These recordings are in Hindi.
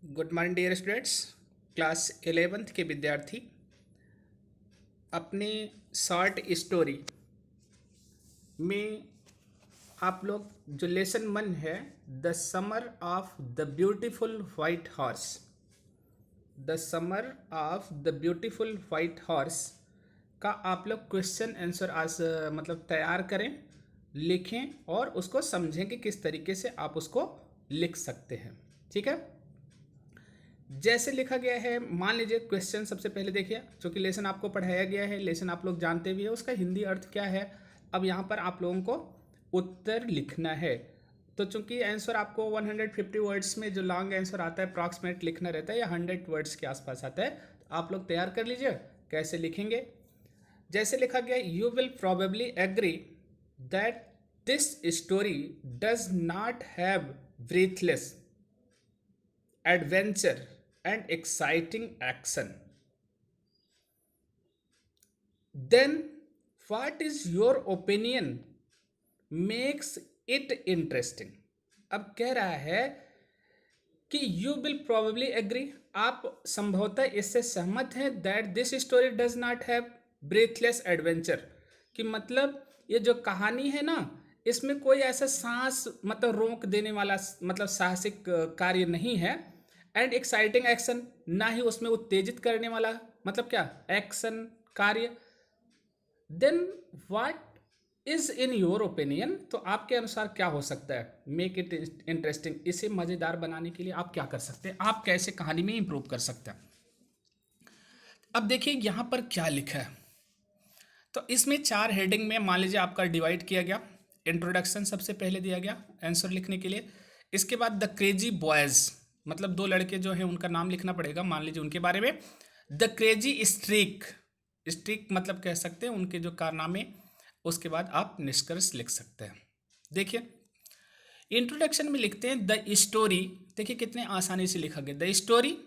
Good morning dear students. Class 11th के विद्यार्थी अपने शॉर्ट स्टोरी में आप लोग जो लेसन 1 है, the summer of the beautiful white horse, the summer of the beautiful white horse का आप लोग क्वेश्चन आंसर आज मतलब तैयार करें, लिखें और उसको समझें कि किस तरीके से आप उसको लिख सकते हैं। ठीक है, जैसे लिखा गया है। मान लीजिए क्वेश्चन सबसे पहले देखिए, जो कि लेसन आपको पढ़ाया गया है, लेसन आप लोग जानते भी है, उसका हिंदी अर्थ क्या है। अब यहाँ पर आप लोगों को उत्तर लिखना है। तो चूंकि आंसर आपको 150 वर्ड्स में जो लॉन्ग आंसर आता है अप्रॉक्सीमेट लिखना रहता है, या 100 वर्ड्स के आसपास आता है, तो आप लोग तैयार कर लीजिए कैसे लिखेंगे। जैसे लिखा गया, you will probably agree that this story does not have breathless adventure and exciting action. Then what is your opinion makes it interesting? अब कह रहा है कि you will probably agree, आप संभवतः इससे सहमत हैं, that this story does not have breathless adventure, कि मतलब ये जो कहानी है ना, इसमें कोई ऐसा सांस मतलब रोक देने वाला मतलब साहसिक कार्य नहीं है। एंड एक्साइटिंग एक्शन, ना ही उसमें उत्तेजित करने वाला मतलब क्या एक्शन कार्य। Then what is in your opinion, तो आपके अनुसार क्या हो सकता है मेक इट इंटरेस्टिंग, इसे मजेदार बनाने के लिए आप क्या कर सकते हैं, आप कैसे कहानी में इंप्रूव कर सकते हैं। अब देखिए यहां पर क्या लिखा है, तो इसमें 4 हेडिंग में मान लीजिए आपका डिवाइड किया गया। इंट्रोडक्शन सबसे पहले दिया गया आंसर लिखने के लिए। इसके बाद द क्रेजी बॉयज, मतलब 2 लड़के जो हैं उनका नाम लिखना पड़ेगा, मान लीजिए उनके बारे में। द क्रेजी स्ट्रीक, स्ट्रीक मतलब कह सकते हैं उनके जो कारनामे, उसके बाद आप निष्कर्ष लिख सकते हैं। देखिए इंट्रोडक्शन में लिखते हैं द स्टोरी, देखिए कितने आसानी से लिखा गया। The story,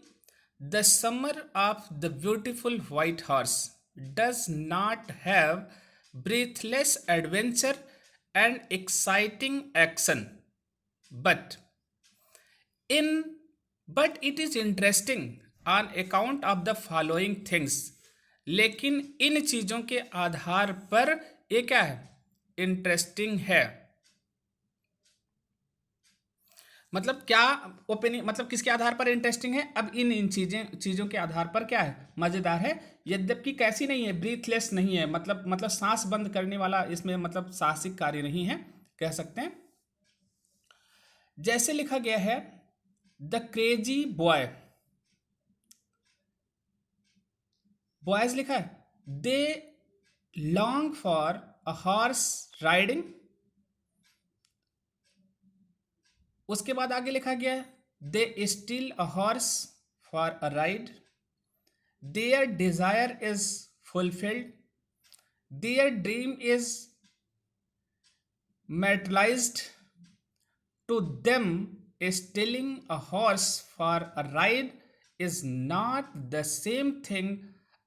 the summer of the beautiful white horse does not have breathless adventure and exciting action, but in but it is interesting on account of the following things, लेकिन इन चीजों के आधार पर ये क्या है, इंटरेस्टिंग है। मतलब क्या ओपिनियन, मतलब किसके आधार पर इंटरेस्टिंग है, अब इन चीजों के आधार पर क्या है, मजेदार है। यद्यपि कैसी नहीं है, ब्रीथलेस नहीं है, मतलब सांस बंद करने वाला इसमें मतलब साहसिक कार्य नहीं है, कह सकते हैं। जैसे लिखा गया है द क्रेजी बॉय, बॉयज लिखा है, they long for a horse riding. उसके बाद आगे लिखा गया है they steal a horse for a ride, their desire is fulfilled, their dream is materialized, to them stealing a horse for a ride is not the same thing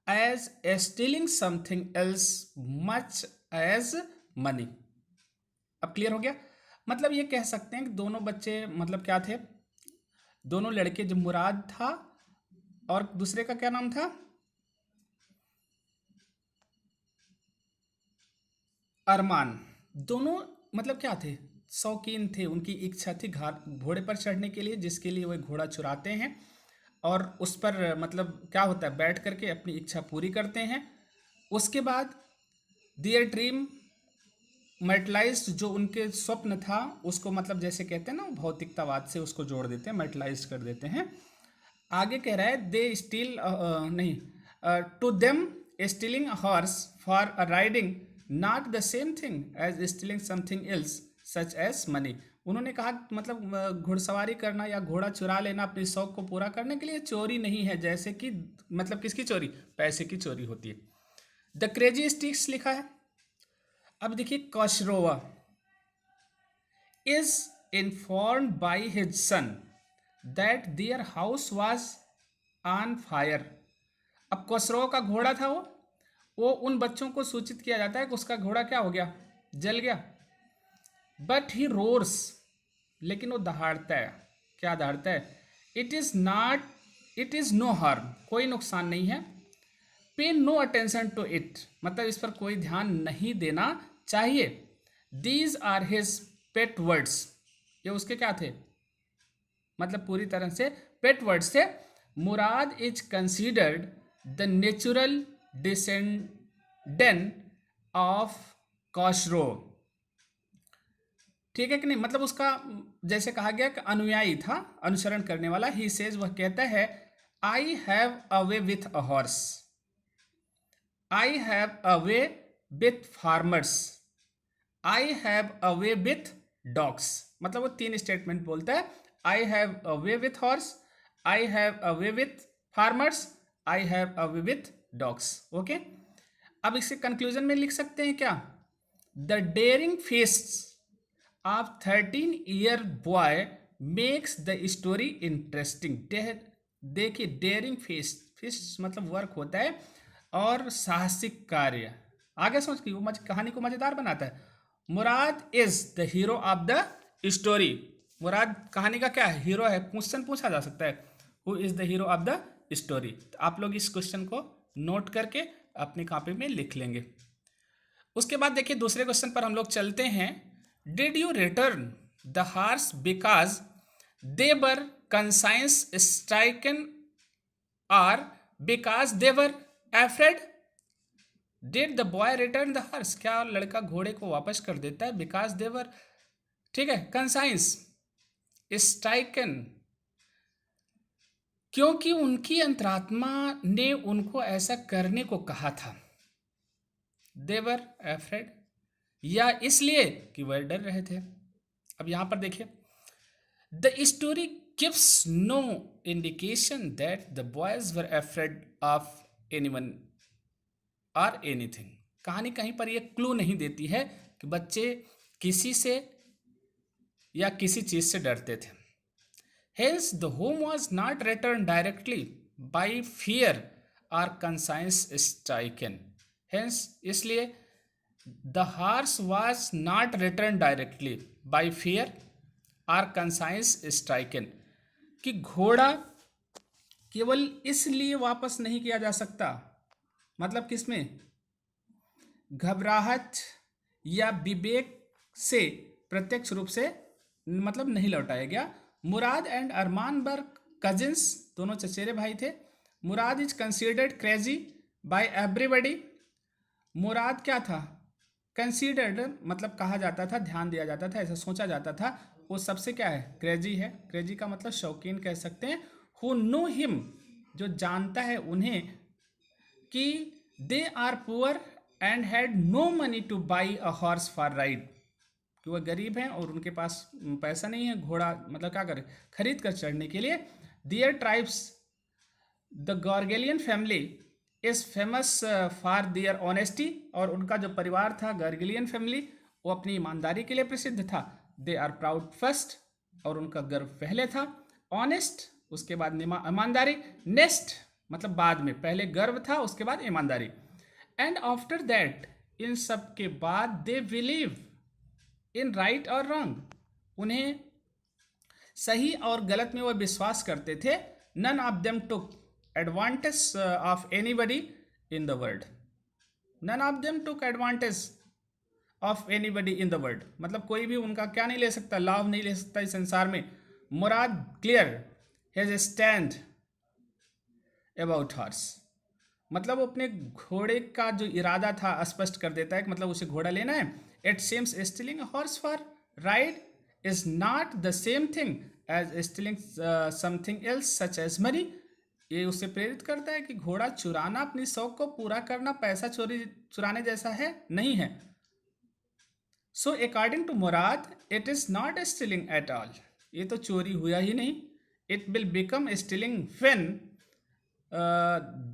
as stealing something else much as money। अब क्लियर हो गया। मतलब ये कह सकते हैं कि दोनों बच्चे मतलब क्या थे, दोनों लड़के, जो मुराद था और दूसरे का क्या नाम था, अरमान, दोनों मतलब क्या थे, शौकीन थे, उनकी इच्छा थी घोड़े पर चढ़ने के लिए, जिसके लिए वे घोड़ा चुराते हैं और उस पर मतलब क्या होता है, बैठ करके अपनी इच्छा पूरी करते हैं। उसके बाद दियर ड्रीम मेटलाइज्ड, जो उनके स्वप्न था उसको मतलब जैसे कहते हैं ना, भौतिकतावाद से उसको जोड़ देते हैं, मेटलाइज कर देते हैं। आगे कह रहा है दे स्टील नहीं, to them stealing a horse for a riding not the same thing as stealing something else such as money. उन्होंने कहा मतलब घुड़सवारी करना या घोड़ा चुरा लेना अपने शौक को पूरा करने के लिए चोरी नहीं है, जैसे कि मतलब किसकी चोरी, पैसे की चोरी होती है। द क्रेजी स्टिक्स लिखा है। अब देखिए Khosrove is informed by his son that their house was on fire. अब कॉशरोवा का घोड़ा था, वो उन बच्चों को सूचित किया जाता है कि उसका घोड़ा क्या हो गया, जल गया। बट ही रोर्स, लेकिन वो दहाड़ता है, क्या दहाड़ता है, it is not, it is no harm, कोई नुकसान नहीं है। पे नो अटेंशन टू इट, मतलब इस पर कोई ध्यान नहीं देना चाहिए। These are his pet words, ये उसके क्या थे, मतलब पूरी तरह से पेट वर्ड्स थे। Mourad is considered the natural descendant of Khosrove, ठीक है कि नहीं, मतलब उसका जैसे कहा गया कि अनुयायी था, अनुसरण करने वाला। ही सेज, वह कहता है, I have a way with a horse, I have a way with farmers, I have a way with dogs, मतलब वो 3 स्टेटमेंट बोलता है। I have a way with horse, I have a way with farmers, I have a way with dogs. Okay, अब इसे कंक्लूजन में लिख सकते हैं क्या, the daring feats of 13-year boy makes the story interesting. देखिए, डेयरिंग फेस्ट मतलब वर्क होता है और साहसिक कार्य, आगे सोच की वो कहानी को मजेदार बनाता है। Mourad is the hero of the story, Mourad कहानी का क्या है, हीरो है। क्वेश्चन पूछा जा सकता है, who is the hero of the story. तो आप लोग इस क्वेश्चन को नोट करके अपनी कॉपी में लिख लेंगे। उसके बाद देखिए दूसरे क्वेश्चन पर हम लोग चलते हैं। Did you return the horse because they were conscience stricken और because they were afraid. Did the boy return the horse, क्या लड़का घोड़े को वापस कर देता है, बिकॉज दे वर, ठीक है, कंसाइंस स्ट्राइकन, क्योंकि उनकी अंतरात्मा ने उनको ऐसा करने को कहा था। दे वर एफ्रेड, या इसलिए कि वह डर रहे थे। अब यहां पर देखिए, the story gives no indication that the boys were afraid of anyone और एनीथिंग। कहानी कहीं पर यह क्लू नहीं देती है कि बच्चे किसी से या किसी चीज से डरते थे। Hence the home was not return directly by fear और कंसाइंस स्ट्राइकन। हेंस, इसलिए the horse was not return directly by fear और कंसाइंस स्ट्राइकन, कि घोड़ा केवल इसलिए वापस नहीं किया जा सकता, मतलब किसमें, घबराहट या विवेक से प्रत्यक्ष रूप से मतलब नहीं लौटाया गया। मुराद एंड अरमान वर कजिन्स, दोनों चचेरे भाई थे। Mourad is considered crazy by everybody, Mourad क्या था, कंसिडर्ड मतलब कहा जाता था, ध्यान दिया जाता था, ऐसा सोचा जाता था। वो सबसे क्या है, क्रेजी है। क्रेजी का मतलब शौकीन कह सकते हैं। हु नो हिम, जो जानता है उन्हें, कि they are poor and had no money to buy a horse for ride, कि वह गरीब हैं और उनके पास पैसा नहीं है घोड़ा मतलब क्या करे, खरीद कर चढ़ने के लिए। Their tribes, the Garoghlanian family is famous for their honesty, और उनका जो परिवार था गॉर्गेलियन फैमिली, वो अपनी ईमानदारी के लिए प्रसिद्ध था। दे आर प्राउड फर्स्ट, और उनका गर्व पहले था। ऑनेस्ट, उसके बाद ईमानदारी। नेक्स्ट मतलब बाद में, पहले गर्व था उसके बाद ईमानदारी। एंड आफ्टर दैट, इन सब के बाद, दे बिलीव इन राइट और रॉन्ग, उन्हें सही और गलत में वह विश्वास करते थे। None of them took advantage of anybody in the world, none of them took advantage of anybody in the world, मतलब कोई भी उनका क्या नहीं ले सकता, लाभ नहीं ले सकता इस संसार में। Mourad clear has stand about horse, मतलब वो अपने घोड़े का जो इरादा था स्पष्ट कर देता है कि मतलब उसे घोड़ा लेना है। It seems stealing a horse for ride is not the same thing as stealing something else such as money, ये उससे प्रेरित करता है कि घोड़ा चुराना अपनी शौक को पूरा करना पैसा चुराने जैसा है, नहीं है। So according to Murad, it is not stealing at all, ये तो चोरी हुआ ही नहीं। It will become stealing when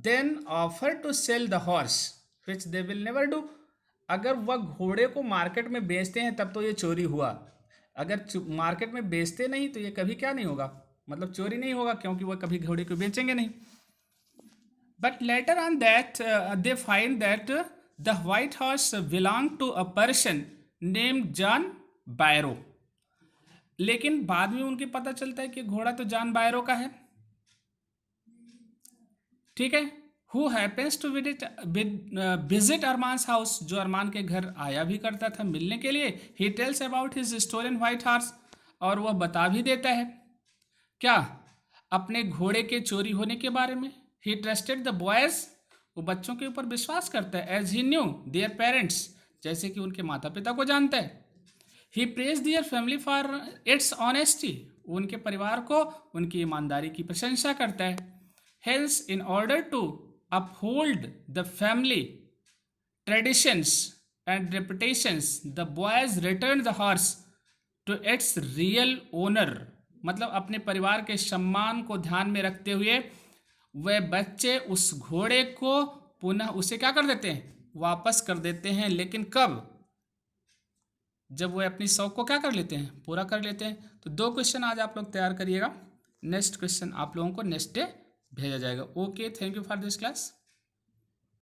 then offer to sell the horse which they will never do, अगर वह घोड़े को मार्केट में बेचते हैं तब तो ये चोरी हुआ, अगर मार्केट में बेचते नहीं तो ये कभी क्या नहीं होगा, मतलब चोरी नहीं होगा, क्योंकि वह कभी घोड़े को बेचेंगे नहीं। But later on that they find that the white horse belong to a person named John Byro, लेकिन बाद में उनके पता चलता है कि घोड़ा तो जॉन बायरो का है, ठीक है। Who happens to visit Aram's house, जो अरमान के घर आया भी करता था मिलने के लिए। He tells about his stolen white horse, और वह बता भी देता है क्या, अपने घोड़े के चोरी होने के बारे में। ही ट्रस्टेड द बॉयज, वो बच्चों के ऊपर विश्वास करता है। As he knew their parents, जैसे कि उनके माता पिता को जानता है। He praise their family for its honesty, उनके परिवार को उनकी ईमानदारी की प्रशंसा करता है। Hence in order to uphold the family traditions and reputations, the boys return the horse to its real owner, मतलब अपने परिवार के सम्मान को ध्यान में रखते हुए वे बच्चे उस घोड़े को पुनः उसे क्या कर देते हैं, वापस कर देते हैं। लेकिन कब, जब वे अपनी शौक को क्या कर लेते हैं, पूरा कर लेते हैं। तो 2 क्वेश्चन आज आप लोग तैयार करिएगा, नेक्स्ट क्वेश्चन आप लोगों को नेक्स्ट डे भेजा जाएगा। Okay, thank you for this class.